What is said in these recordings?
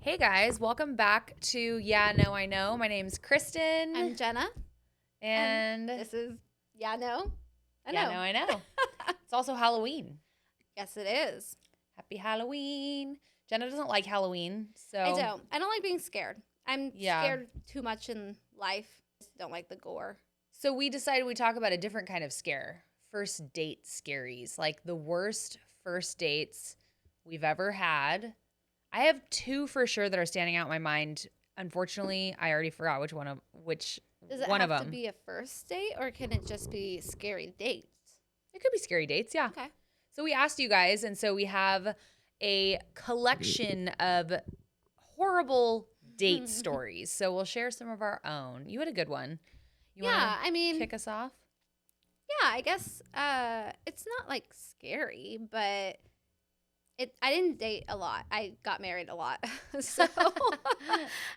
Hey guys, welcome back to Yeah, No, I Know. My name's Kristen. I'm Jenna, and this is Yeah, No, I Yeah, know. No, I Know. It's also Halloween. Yes, it is. Happy Halloween. Jenna doesn't like Halloween, so I don't. I don't like being scared. I'm yeah. scared too much in life. I just don't like the gore. So we decided we'd talk about a different kind of scare. First date scaries, like the worst first dates we've ever had. I have two for sure that are standing out in my mind. Unfortunately, I already forgot which Does it one of have to them. be a first date or can it just be scary dates? It could be scary dates, yeah. Okay. So we asked you guys, and so we have a collection of horrible date stories. So we'll share some of our own. You had a good one. You want Yeah, I to mean, kick us off? yeah, I guess it's not like scary, but I didn't date a lot. I got married a lot. So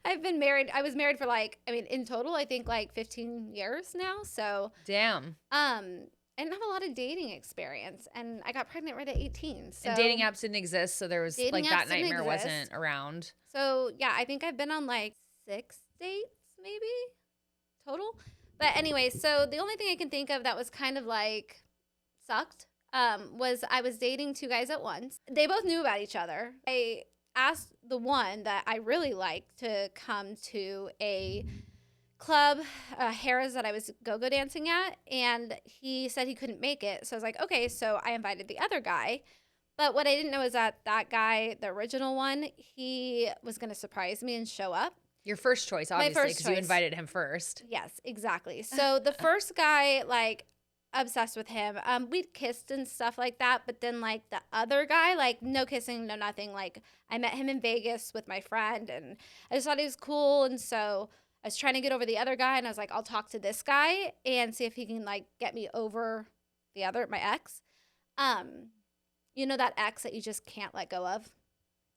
I've been married. I was married for in total I think like 15 years now. So Damn. I didn't have a lot of dating experience and I got pregnant right at 18. So And dating apps didn't exist, so there was dating like apps that didn't nightmare exist. wasn't around. So yeah, I think I've been on like 6 dates maybe total. But anyway, so the only thing I can think of that was kind of like sucked was I was dating two guys at once. They both knew about each other. I asked the one that I really liked to come to a club, Harrah's, that I was go-go dancing at, and he said he couldn't make it. So I was like, okay, so I invited the other guy. But what I didn't know is that guy, the original one, he was going to surprise me and show up. Your first choice, obviously, because you invited him first. Yes, exactly. So the first guy, like, obsessed with him. We'd kissed and stuff like that, but then like the other guy, like no kissing, no nothing. Like I met him in Vegas with my friend, and I just thought he was cool, and so I was trying to get over the other guy, and I was like, I'll talk to this guy and see if he can like get me over my ex. Um, you know that ex that you just can't let go of.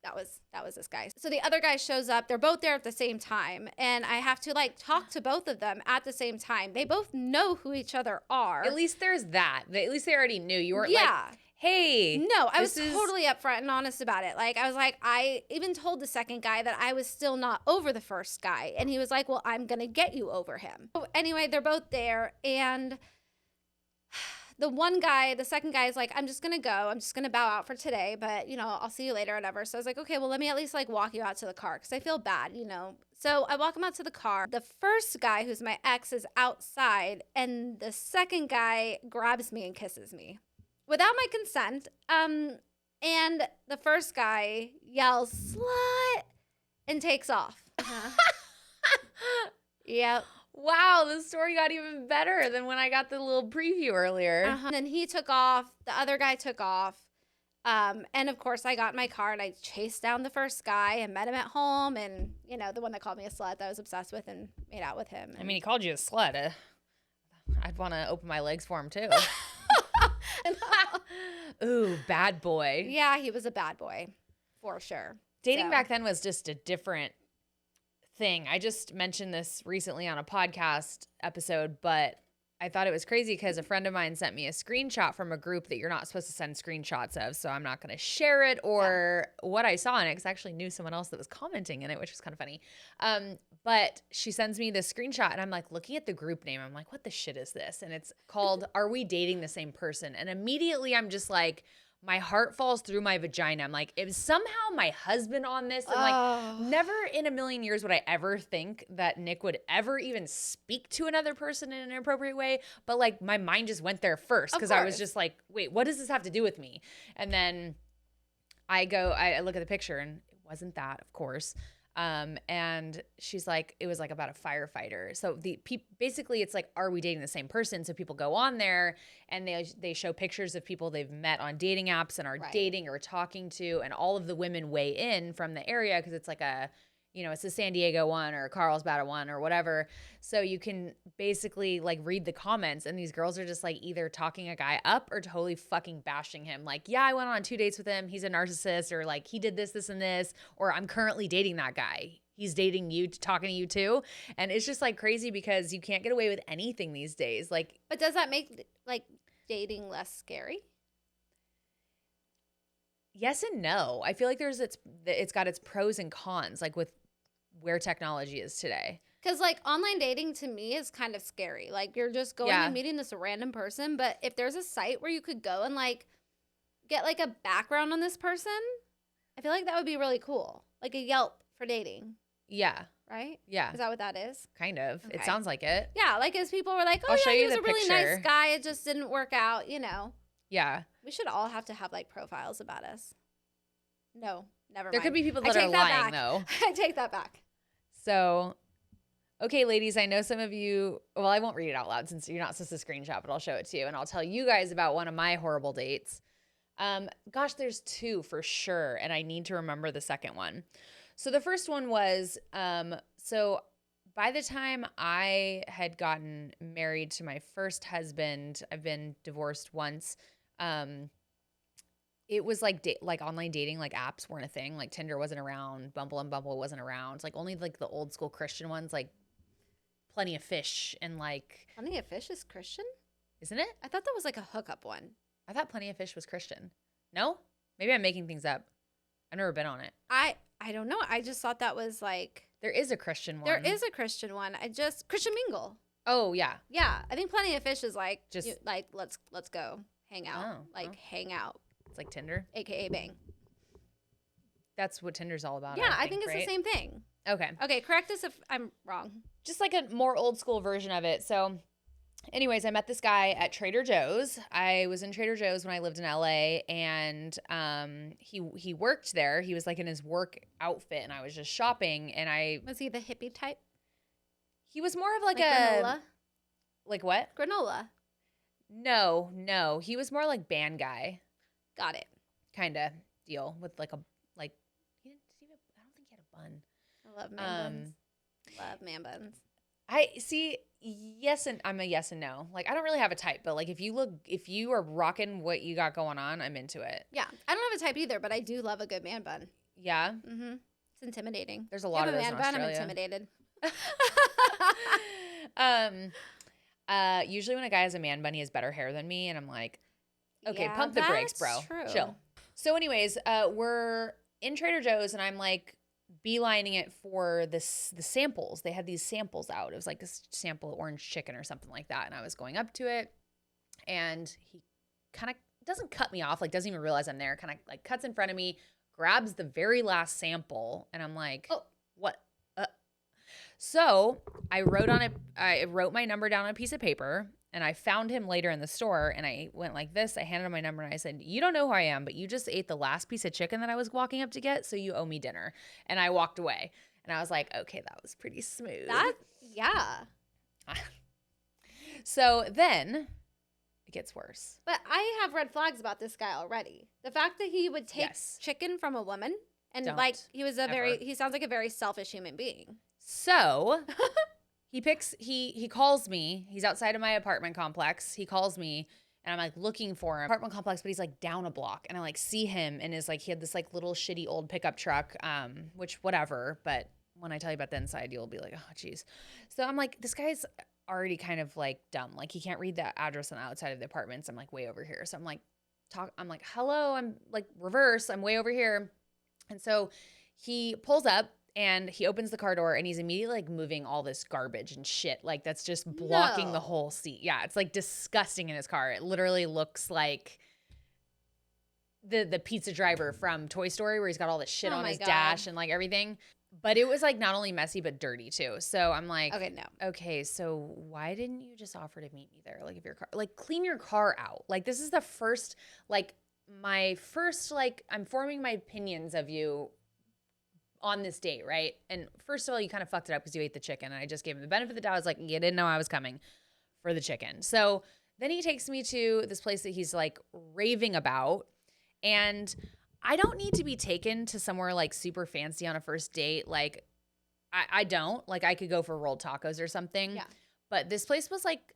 That was this guy. So the other guy shows up. They're both there at the same time, and I have to like talk to both of them at the same time. They both know who each other are. At least there's that. At least they already knew. You weren't Yeah. like, hey. No, I was totally upfront and honest about it. Like, I was like, I even told the second guy that I was still not over the first guy. And he was like, well, I'm going to get you over him. So anyway, they're both there. And the second guy is like, I'm just going to go. I'm just going to bow out for today. But, I'll see you later or whatever. So I was like, okay, well, let me at least like walk you out to the car because I feel bad, So I walk him out to the car. The first guy, who's my ex, is outside. And the second guy grabs me and kisses me without my consent. And the first guy yells "slut" and takes off. Yep. Wow, the story got even better than when I got the little preview earlier. And then he took off. The other guy took off. And of course, I got in my car and I chased down the first guy and met him at home. And the one that called me a slut that I was obsessed with and made out with him. I mean, he called you a slut. I'd want to open my legs for him too. Ooh, bad boy. Yeah, he was a bad boy for sure. Dating back then was just a different thing. I just mentioned this recently on a podcast episode, but I thought it was crazy because a friend of mine sent me a screenshot from a group that you're not supposed to send screenshots of, so I'm not going to share it or what I saw in it because I actually knew someone else that was commenting in it, which was kind of funny. But she sends me this screenshot, and I'm like looking at the group name. I'm like, what the shit is this? And it's called Are We Dating the Same Person? And immediately I'm just like, my heart falls through my vagina. I'm like, if somehow my husband on this, and like, never in a million years would I ever think that Nick would ever even speak to another person in an inappropriate way. But like, my mind just went there first because I was just like, wait, what does this have to do with me? And then I look at the picture, and it wasn't that, of course. And she's like, it was like about a firefighter. So basically it's like, are we dating the same person? So people go on there and they show pictures of people they've met on dating apps and are dating or talking to, and all of the women weigh in from the area. Cause it's like it's a San Diego one or a Carlsbad one or whatever. So you can basically like read the comments, and these girls are just like either talking a guy up or totally fucking bashing him. Like, yeah, I went on 2 dates with him. He's a narcissist, or like he did this, this, and this, or I'm currently dating that guy. He's dating you, talking to you too. And it's just like crazy because you can't get away with anything these days. Like, but does that make like dating less scary? yes and no. I feel like it's got its pros and cons, like with where technology is today. Because, like, online dating to me is kind of scary. Like, you're just going Yeah. and meeting this random person. But if there's a site where you could go and, like, get, like, a background on this person, I feel like that would be really cool. Like a Yelp for dating, Yeah. right? Yeah. Is that what that is? Kind of. It Okay. sounds like it. Yeah, like, as people were like, oh, I'll yeah, show he you was the a really nice picture. guy. It just didn't work out, you know. Yeah. We should all have to have, like, profiles about us. No, never There mind. could be people I that are take that lying back. though. I take that back. So, okay, ladies, I know some of you, well, I won't read it out loud since you're not supposed to screenshot, but I'll show it to you and I'll tell you guys about one of my horrible dates. Gosh, there's two for sure. And I need to remember the second one. So the first one was, so by the time I had gotten married to my first husband, I've been divorced once. It was like like online dating, like apps weren't a thing. Like Tinder wasn't around, Bumble and Bumble wasn't around. It's like only like the old school Christian ones, like Plenty of Fish and like, Plenty of Fish is Christian? isn't it? I thought that was like a hookup one. I thought Plenty of Fish was Christian. No? Maybe I'm making things up. I've never been on it. I don't know. I just thought that was like There is a Christian one. there is a Christian one. Christian Mingle. Oh, yeah. Yeah, I think Plenty of Fish is like Just- like let's go hang out, Oh, hang out, It's like Tinder. aka bang. That's what Tinder's all about. Yeah, I think it's right? the same thing. Okay. Okay, correct us if I'm wrong. Just like a more old school version of it. So, anyways, I met this guy at Trader Joe's. I was in Trader Joe's when I lived in LA, and he worked there. He was like in his work outfit, and I was just shopping, and Was he the hippie type? he was more of like granola? like what? Granola. No, he was more like band guy Got it. kind of deal with like he didn't. I don't think he had a bun. I love man buns. Love man buns. I see. Yes, and I'm a yes and no. Like I don't really have a type, but like if you are rocking what you got going on, I'm into it. Yeah, I don't have a type either, but I do love a good man bun. Yeah, Mm-hmm. It's intimidating. there's a You lot have of a those man in bun, I'm Australia. intimidated. Usually when a guy has a man bun, he has better hair than me, and I'm like, okay, Yeah, pump the brakes, bro. that's true. Chill. So, anyways, we're in Trader Joe's, and I'm like beelining it for the samples. They had these samples out. It was like a sample of orange chicken or something like that, and I was going up to it, and he kind of doesn't cut me off, like doesn't even realize I'm there. Kind of like cuts in front of me, grabs the very last sample, and I'm like, Oh. what? So I wrote my number down on a piece of paper, and I found him later in the store, and I went like this. I handed him my number, and I said, you don't know who I am, but you just ate the last piece of chicken that I was walking up to get, so you owe me dinner. And I walked away, and I was like, okay, that was pretty smooth. Yeah. So then it gets worse. But I have red flags about this guy already. The fact that he would take Yes. chicken from a woman and Don't. like he Ever. sounds like a very selfish human being. So he calls me. He's outside of my apartment complex. He calls me, and I'm like looking for him. Apartment complex, but he's like down a block, and I like see him, and is like he had this like little shitty old pickup truck, which whatever. But when I tell you about the inside, you'll be like, oh geez. So I'm like, this guy's already kind of like dumb. Like he can't read the address on the outside of the apartments. I'm like way over here. So I'm like hello. I'm like reverse. I'm way over here. And so he pulls up. And he opens the car door, and he's immediately like moving all this garbage and shit. Like that's just blocking the No. whole seat. Yeah, it's like disgusting in his car. It literally looks like the pizza driver from Toy Story, where he's got all this shit Oh on my his God. dash and like everything. But it was like not only messy but dirty too. So I'm like, Okay, no. okay, so why didn't you just offer to meet me there? Like if your car, like clean your car out. Like this is the first, like my first, like I'm forming my opinions of you on this date, right? And first of all, you kind of fucked it up because you ate the chicken, and I just gave him the benefit of the doubt. I was like, you didn't know I was coming for the chicken. So then he takes me to this place that he's like raving about, and I don't need to be taken to somewhere like super fancy on a first date. Like I don't. Like I could go for rolled tacos or something. Yeah. But this place was like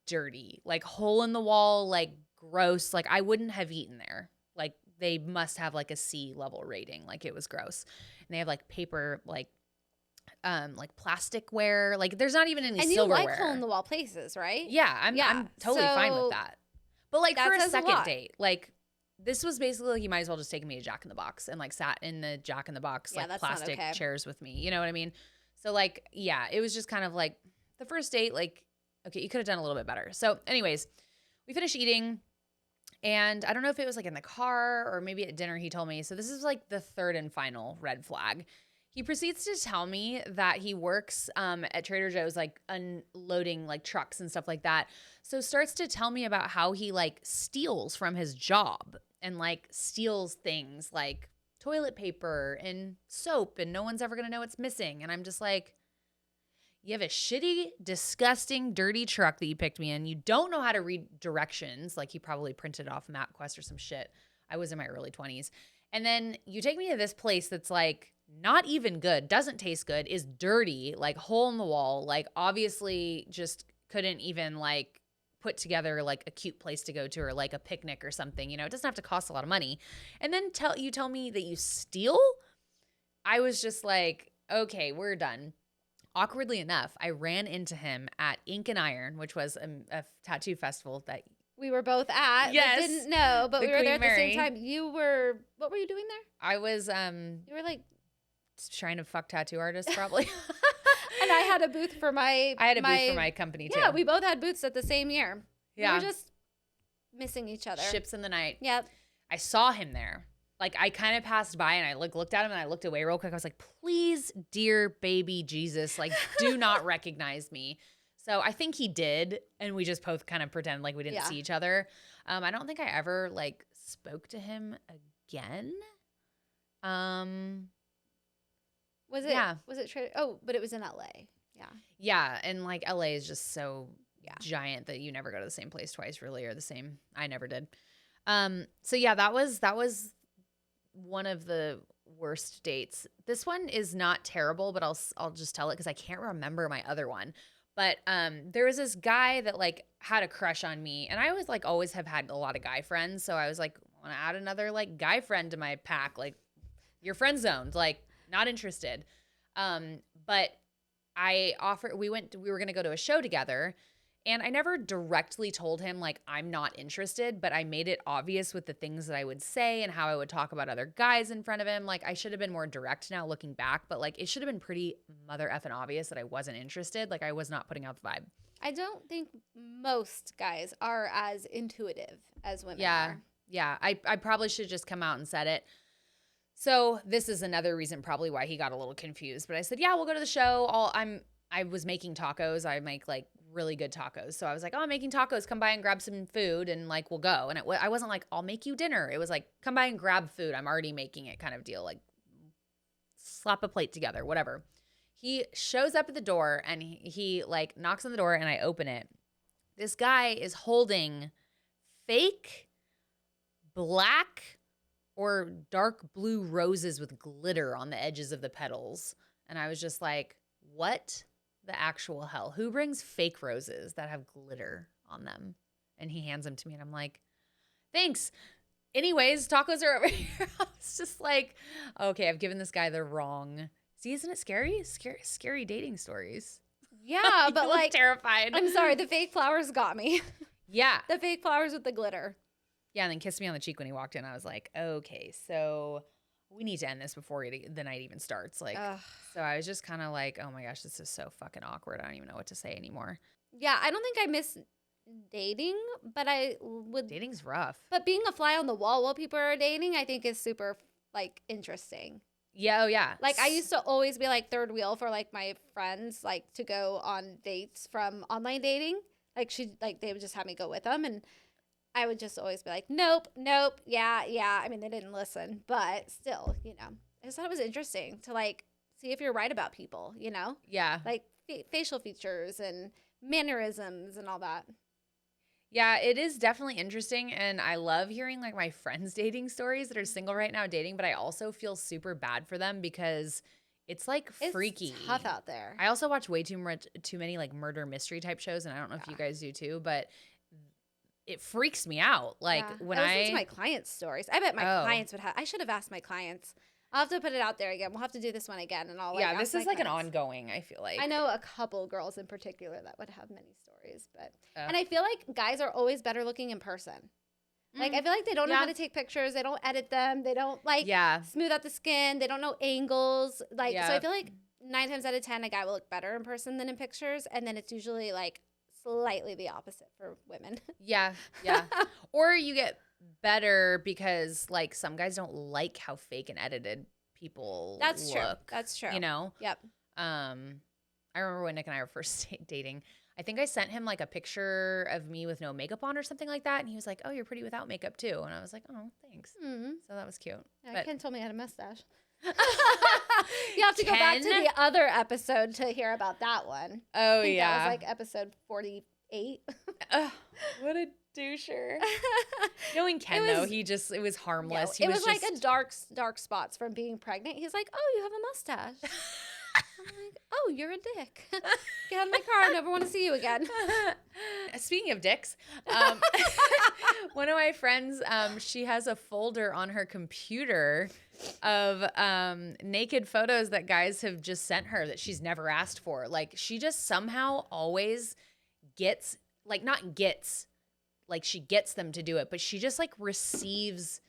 dirty, like hole in the wall, like gross. Like I wouldn't have eaten there. Like they must have like a C level rating. Like it was gross. And they have like paper, like plasticware. Like there's not even any And you silverware. like hole in the wall places, right? Yeah, I'm Yeah, totally fine so with that. But like that for a says a second lot. date, like this was basically like, you might as well just take me to Jack in the Box and like sat in the Jack in the Box, Yeah, like that's not plastic okay. chairs with me. You know what I mean? So like, yeah, it was just kind of like the first date, like, okay, you could have done a little bit better. So anyways, we finished eating, and I don't know if it was like in the car or maybe at dinner he told me. So this is like the third and final red flag. He proceeds to tell me that he works at Trader Joe's, like unloading like trucks and stuff like that. So starts to tell me about how he like steals from his job and like steals things like toilet paper and soap, and no one's ever going to know what's missing. And I'm just like, you have a shitty, disgusting, dirty truck that you picked me in. You don't know how to read directions. Like he probably printed off MapQuest or some shit. I was in my early 20s. And then you take me to this place that's like not even good, doesn't taste good, is dirty, like hole in the wall, like obviously just couldn't even like put together like a cute place to go to or like a picnic or something. You know, it doesn't have to cost a lot of money. And then tell me that you steal? I was just like, okay, we're done. Awkwardly enough, I ran into him at Ink and Iron, which was a tattoo festival that We were both at. Yes. But didn't know, but The we were there Queen at the same Mary. time. What were you doing there? I was You were like, trying to fuck tattoo artists probably. and I had a booth for my. I had a booth for my company too. Yeah, we both had booths at the same year. Yeah. We were just missing each other. Ships in the night. Yep. I saw him there. Like I kind of passed by and I looked at him and I looked away real quick. I was like, please, dear baby Jesus, like do not recognize me. So I think he did, and we just both kind of pretend like we didn't see each other. I don't think I ever like spoke to him again. Was it? Yeah. Was it? Oh, but it was in LA. Yeah. Yeah, and like LA is just so giant that you never go to the same place twice, really, or the same. I never did. So yeah, that was one of the worst dates. This one is not terrible, but I'll just tell it because I can't remember my other one. But there was this guy that like had a crush on me, and I always have had a lot of guy friends, so I was like, I want to add another like guy friend to my pack. Like, you're friend zoned, like not interested. But we were gonna go to a show together. And I never directly told him, like, I'm not interested, but I made it obvious with the things that I would say and how I would talk about other guys in front of him. Like, I should have been more direct now looking back, but, like, it should have been pretty mother effing obvious that I wasn't interested. Like, I was not putting out the vibe. I don't think most guys are as intuitive as women are. Yeah. I probably should have just come out and said it. So this is another reason probably why he got a little confused. But I said, yeah, we'll go to the show. I was making tacos. I make, like, really good tacos. So I was like, oh, I'm making tacos. Come by and grab some food and like, we'll go. And I wasn't like, I'll make you dinner. It was like, come by and grab food. I'm already making it kind of deal. Like, slap a plate together, whatever. He shows up at the door and he like knocks on the door and I open it. This guy is holding fake black or dark blue roses with glitter on the edges of the petals. And I was just like, what the actual hell? Who brings fake roses that have glitter on them? And he hands them to me and I'm like, thanks. Anyways, tacos are over here. I was just like, okay, I've given this guy the wrong. See, isn't it scary? Scary dating stories. Yeah, but like terrified. I'm sorry, the fake flowers got me. Yeah. The fake flowers with the glitter. Yeah, and then kissed me on the cheek when he walked in. I was like, okay, so we need to end this before the night even starts. Like, so I was just kind of like, oh my gosh, this is so fucking awkward. I don't even know what to say anymore. Yeah, I don't think I miss dating, but I would. Dating's rough. But being a fly on the wall while people are dating, I think is super like interesting. Yeah, oh yeah. Like I used to always be like third wheel for like my friends, like to go on dates from online dating. Like they would just have me go with them, and I would just always be like, nope, yeah. I mean, they didn't listen, but still, you know, I just thought it was interesting to like see if you're right about people, you know? Yeah. Like facial features and mannerisms and all that. Yeah, it is definitely interesting. And I love hearing like my friends' dating stories that are single right now dating, but I also feel super bad for them because it's like freaky. It's tough out there. I also watch way too many like murder mystery type shows. And I don't know if you guys do too, but it freaks me out. Like when I listen to my clients' stories. I bet my clients would have. I should have asked my clients. I'll have to put it out there again. We'll have to do this one again, and I'll. Like, this is like an ongoing. I feel like I know a couple girls in particular that would have many stories, but and I feel like guys are always better looking in person. Like, I feel like they don't know Yeah. how to take pictures. They don't edit them. They don't, like, Yeah. smooth out the skin. They don't know angles. Like, so I Yep. feel like 9 times out of 10, a guy will look better in person than in pictures. And then it's usually, like, slightly the opposite for women. Yeah. Yeah. Or you get better because, like, some guys don't like how fake and edited people That's true. look. That's true. You know? Yep. I remember when Nick and I were first dating. I think I sent him like a picture of me with no makeup on or something like that, and he was like, "Oh, you're pretty without makeup too." And I was like, "Oh, thanks." Mm-hmm. So that was cute. Yeah, But Ken told me I had a mustache. You have to go back to Ken? the other episode to hear about that one. oh I think yeah, that was like episode 48. Ugh, what a doucher. Knowing Ken It though, was- it was No, harmless. it was like just, a dark spots from being pregnant. He's like, "Oh, you have a mustache." I'm like, "Oh, you're a dick. Get out of my car. I never want to see you again." Speaking of dicks, one of my friends, she has a folder on her computer of naked photos that guys have just sent her that she's never asked for. Like, she just somehow always gets, like, not gets, like she gets them to do it, but she just like receives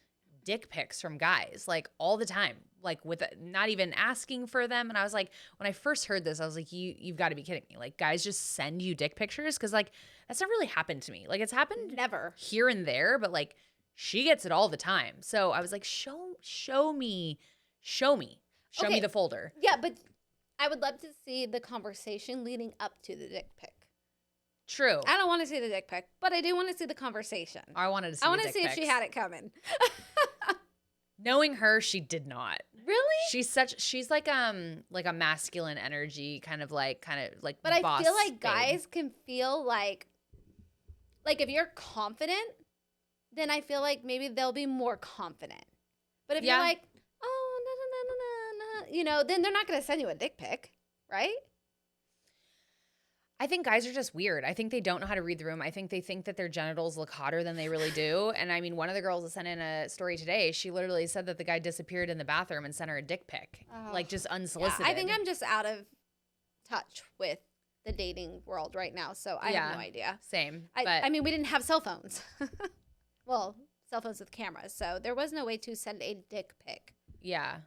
dick pics from guys like all the time, like with not even asking for them. And I was like, when I first heard this, I was like, you've got to be kidding me. Like, guys just send you dick pictures? Because like that's not really happened to me. Like, it's happened Never. here and there, but like she gets it all the time. So I was like, show me Okay. the folder. Yeah, but I would love to see the conversation leading up to the dick pic. True. I don't want to see the dick pic, but I do want to see the conversation. I wanted to see I want the to dick see if she pics. had it coming. Knowing her, she did not. Really? She's like a masculine energy kind of like But I boss feel like babe. guys can feel like if you're confident, then I feel like maybe they'll be more confident. But if Yeah. you're like, "Oh, no, no, no, no, no," then they're not going to send you a dick pic, right? I think guys are just weird. I think they don't know how to read the room. I think they think that their genitals look hotter than they really do. And I mean, one of the girls that sent in a story today, she literally said that the guy disappeared in the bathroom and sent her a dick pic, Oh. like just Yeah, unsolicited. I think I'm just out of touch with the dating world right now, so I have no idea. Same. I mean, we didn't have cell phones. Well, cell phones with cameras, so there was no way to send a dick pic. yeah.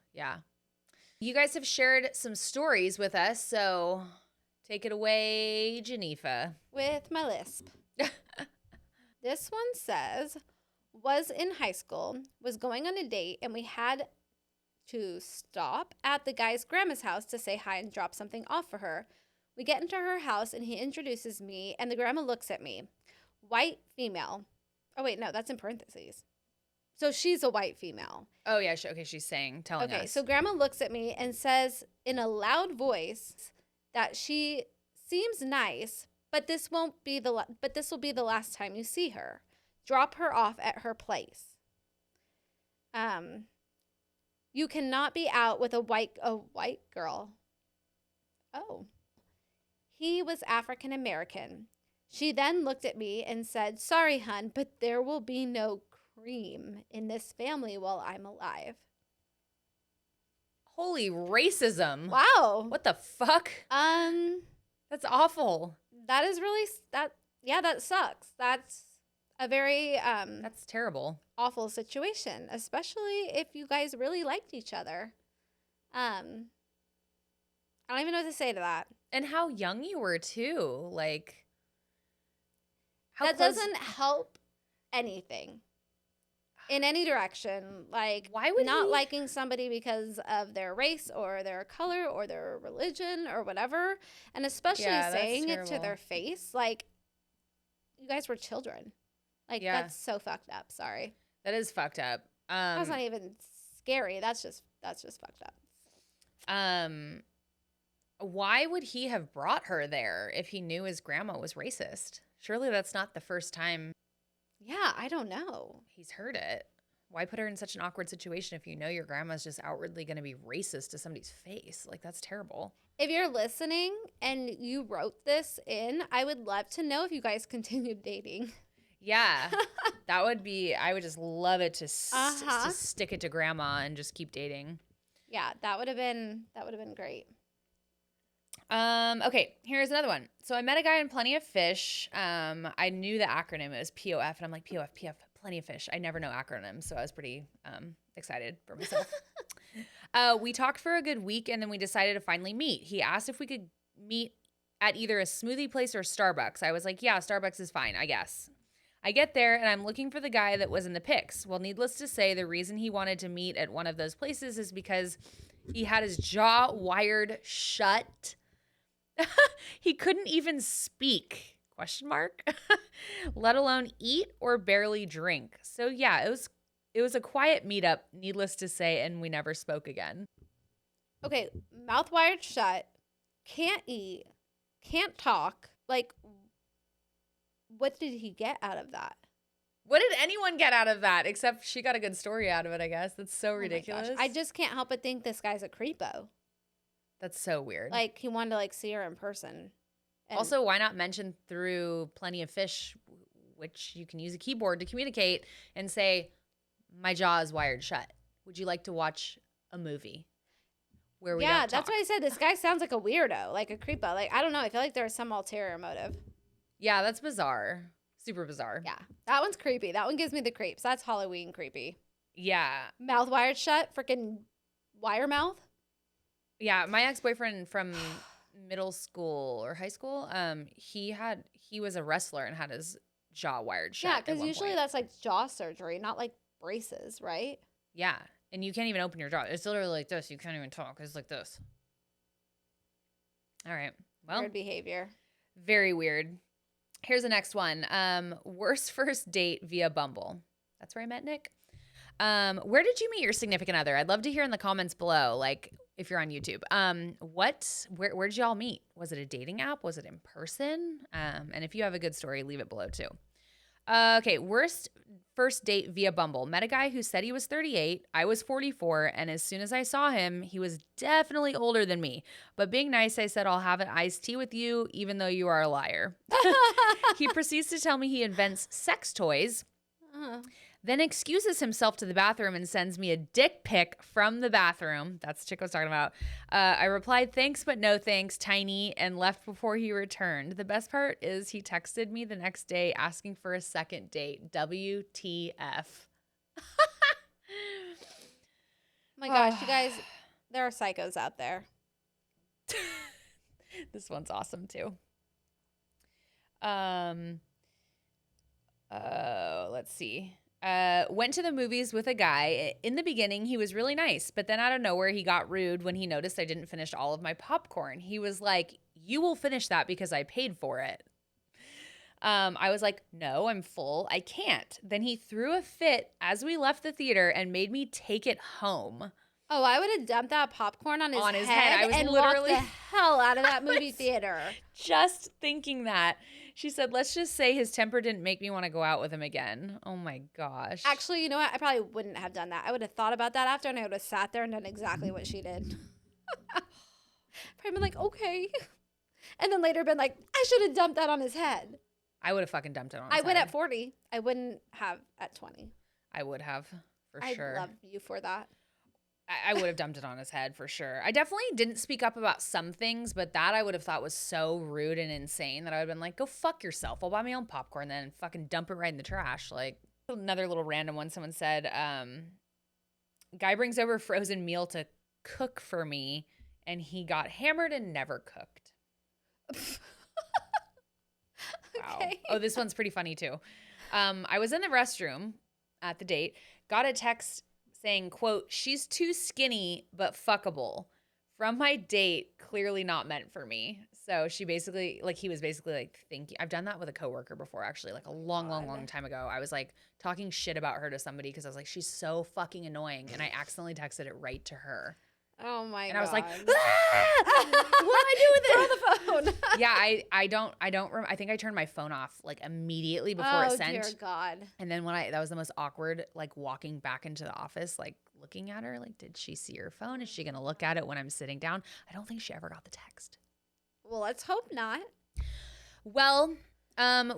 You guys have shared some stories with us, so take it away, Geneva. With my lisp. This one says, was in high school, was going on a date, and we had to stop at the guy's grandma's house to say hi and drop something off for her. We get into her house, and he introduces me, and the grandma looks at me. White female. Oh, wait, no, that's in parentheses. So she's a white female. Oh yeah, okay, she's telling Okay, us. so grandma looks at me and says in a loud voice that she seems nice, but this will be the last time you see her. Drop her off at her place. You cannot be out with a white girl. Oh. He was African American. She then looked at me and said, "Sorry, hun, but there will be no cream in this family while I'm alive." Holy racism. Wow. What the fuck? That's awful. That is really that sucks. That's a very That's terrible. awful situation, especially if you guys really liked each other. I don't even know what to say to that. And how young you were too. Like how That close- doesn't help anything in any direction. Like, Why would not he- liking somebody because of their race or their color or their religion or whatever, and especially Yeah, that's saying it to terrible. their face. Like, you guys were children. Like, Yeah. that's so fucked up. Sorry. That is fucked up. That's not even scary. That's just fucked up. Why would he have brought her there if he knew his grandma was racist? Surely that's not the first time Yeah, I don't know. he's heard it. Why put her in such an awkward situation if you know your grandma's just outwardly going to be racist to somebody's face? Like, that's terrible. If you're listening and you wrote this in, I would love to know if you guys continued dating. Yeah, that would be, I would just love it to Uh-huh. stick it to grandma and just keep dating. Yeah, that would have been great. Okay, here's another one. So I met a guy in Plenty of Fish. I knew the acronym, it was POF, and I'm like, POF, Plenty of Fish. I never know acronyms, so I was pretty excited for myself. We talked for a good week, and then we decided to finally meet. He asked if we could meet at either a smoothie place or Starbucks. I was like, yeah, Starbucks is fine, I guess. I get there, and I'm looking for the guy that was in the pics. Well, needless to say, the reason he wanted to meet at one of those places is because he had his jaw wired shut. He couldn't even speak, ? Let alone eat or barely drink. So yeah, it was a quiet meetup, needless to say, and we never spoke again. Okay, mouth wired shut, can't eat, can't talk. Like, what did he get out of that? What did anyone get out of that? Except she got a good story out of it, I guess. That's so Oh my ridiculous. gosh. I just can't help but think this guy's a creepo. That's so weird. Like, he wanted to like see her in person. And Also, why not mention through Plenty of Fish, which you can use a keyboard to communicate, and say, my jaw is wired shut. Would you like to watch a movie where we yeah, don't that's talk? what I said. This guy sounds like a weirdo, like a creepo. Like, I don't know. I feel like there's some ulterior motive. Yeah, that's bizarre. Super bizarre. Yeah, that one's creepy. That one gives me the creeps. That's Halloween creepy. Yeah. Mouth wired shut, freaking wire mouth. Yeah, my ex-boyfriend from middle school or high school, he was a wrestler and had his jaw wired shut. Yeah, at because one usually point. that's like jaw surgery, not like braces, right? Yeah, and you can't even open your jaw. It's literally like this. You can't even talk. It's like this. All right. Well, Weird behavior. very weird. Here's the next one. Worst first date via Bumble. That's where I met Nick. Where did you meet your significant other? I'd love to hear in the comments below, like if you're on YouTube. Where did y'all meet? Was it a dating app? Was it in person? And if you have a good story, leave it below too. Okay, worst first date via Bumble. Met a guy who said he was 38, I was 44, and as soon as I saw him, he was definitely older than me. But being nice, I said, I'll have an iced tea with you, even though you are a liar. He proceeds to tell me he invents sex toys, then excuses himself to the bathroom and sends me a dick pic from the bathroom. That's the chick I was talking about. I replied, thanks, but no thanks, tiny, and left before he returned. The best part is he texted me the next day asking for a second date. WTF. Oh my gosh, you guys, there are psychos out there. This one's awesome too. Let's see. Went to the movies with a guy. In the beginning, he was really nice, but then out of nowhere, he got rude when he noticed I didn't finish all of my popcorn. He was like, you will finish that because I paid for it. I was like, no, I'm full. I can't. Then he threw a fit as we left the theater and made me take it home. Oh, I would have dumped that popcorn on his head I was and literally walked the hell out of that movie theater. Just thinking that. She said, let's just say his temper didn't make me want to go out with him again. Oh my gosh. Actually, you know what? I probably wouldn't have done that. I would have thought about that after, and I would have sat there and done exactly what she did. Probably been like, okay. And then later been like, I should have dumped that on his head. I would have fucking dumped it on his I head. would at 40. I wouldn't have at 20. I would have, for I sure. love you for that. I would have dumped it on his head for sure. I definitely didn't speak up about some things, but that I would have thought was so rude and insane that I would have been like, go fuck yourself. I'll buy my own popcorn then and fucking dump it right in the trash. Like, another little random one. Someone said, guy brings over a frozen meal to cook for me, and he got hammered and never cooked. Wow. Okay. Oh, this one's pretty funny too. I was in the restroom at the date, got a text saying, quote, she's too skinny but fuckable. From my date, clearly not meant for me. So she basically, like, he was basically like, thank you. I've done that with a coworker before, actually, like a long time ago. I was like talking shit about her to somebody because I was like, she's so fucking annoying. And I accidentally texted it right to her. Oh my god. And I was like, what do I do with it? Throw the phone. Yeah, I think I turned my phone off like immediately before it sent. Oh dear God. And then that was the most awkward, like walking back into the office, like looking at her, like, did she see her phone? Is she going to look at it when I'm sitting down? I don't think she ever got the text. Well, let's hope not. Well,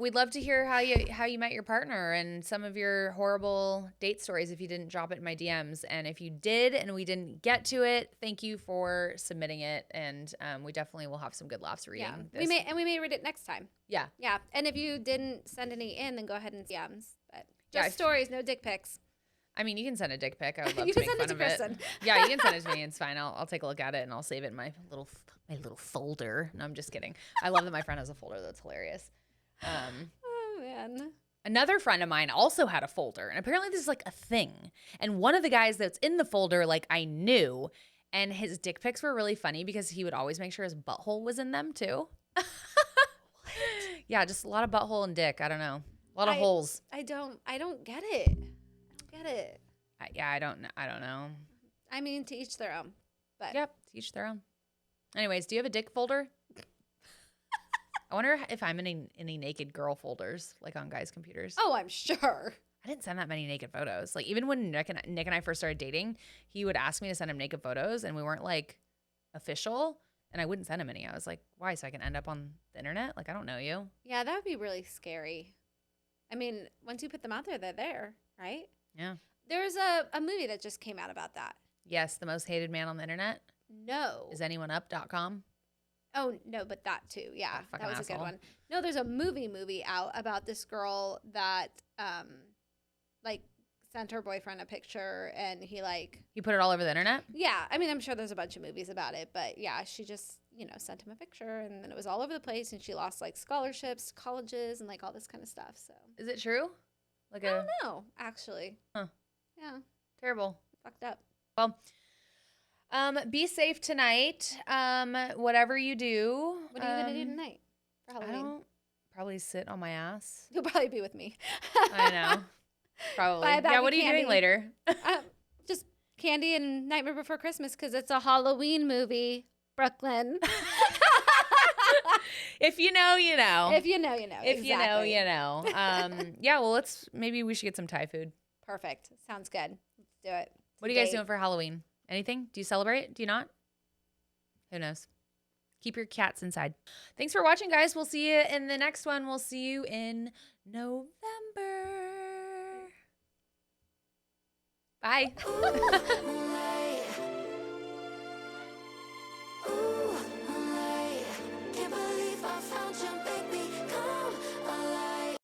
we'd love to hear how you met your partner and some of your horrible date stories if you didn't drop it in my DMs. And if you did and we didn't get to it, thank you for submitting it. And we definitely will have some good laughs reading Yeah. this. We may read it next time. Yeah. Yeah. And if you didn't send any in, then go ahead and DMs. But Yeah, Just stories, no dick pics. I mean, you can send a dick pic. I would love You to can make send fun it of to it. Kristen. Yeah, you can send it to me. It's fine. I'll take a look at it and I'll save it in my little folder. No, I'm just kidding. I love that my friend has a folder. That's hilarious. Oh, man. Another friend of mine also had a folder, and apparently this is like a thing. And one of the guys that's in the folder, like I knew, and his dick pics were really funny because he would always make sure his butthole was in them too. Yeah, just a lot of butthole and dick. I don't know. A lot of holes. I don't get it. I don't get it. Yeah, I don't know. I mean, to each their own. But Yep, to each their own. Anyways, do you have a dick folder? I wonder if I'm in any naked girl folders, like on guys' computers. Oh, I'm sure. I didn't send that many naked photos. Like even when Nick and I first started dating, he would ask me to send him naked photos, and we weren't like official, and I wouldn't send him any. I was like, why? So I can end up on the internet? Like I don't know you. Yeah, that would be really scary. I mean, once you put them out there, they're there, right? Yeah. There's a movie that just came out about that. Yes, the most hated man on the internet No. is anyoneup.com. Oh, no, but that too. Yeah, That fucking that was a asshole. good one. No, there's a movie out about this girl that like sent her boyfriend a picture and he like He put it all over the internet. yeah, I mean, I'm sure there's a bunch of movies about it, but yeah, she just, sent him a picture and then it was all over the place and she lost like scholarships, colleges and like all this kind of stuff. So Is it true? Like I don't know, actually. Huh. Yeah, terrible. fucked up. Well, be safe tonight. Whatever you do. What are you going to do tonight for I Halloween? don't probably sit on my ass. You'll probably be with me. I know. Probably. Buy a bag Yeah, of what are you doing candy. later? Just candy and Nightmare Before Christmas because it's a Halloween movie, Brooklyn. If you know, you know. If you know, you know. If Exactly. you know, you know. Yeah, well, maybe we should get some Thai food. Perfect. Sounds good. Let's do it. What are you guys Date. doing for Halloween? Anything? Do you celebrate? Do you not? Who knows? Keep your cats inside. Thanks for watching, guys. We'll see you in the next one. We'll see you in November. Bye.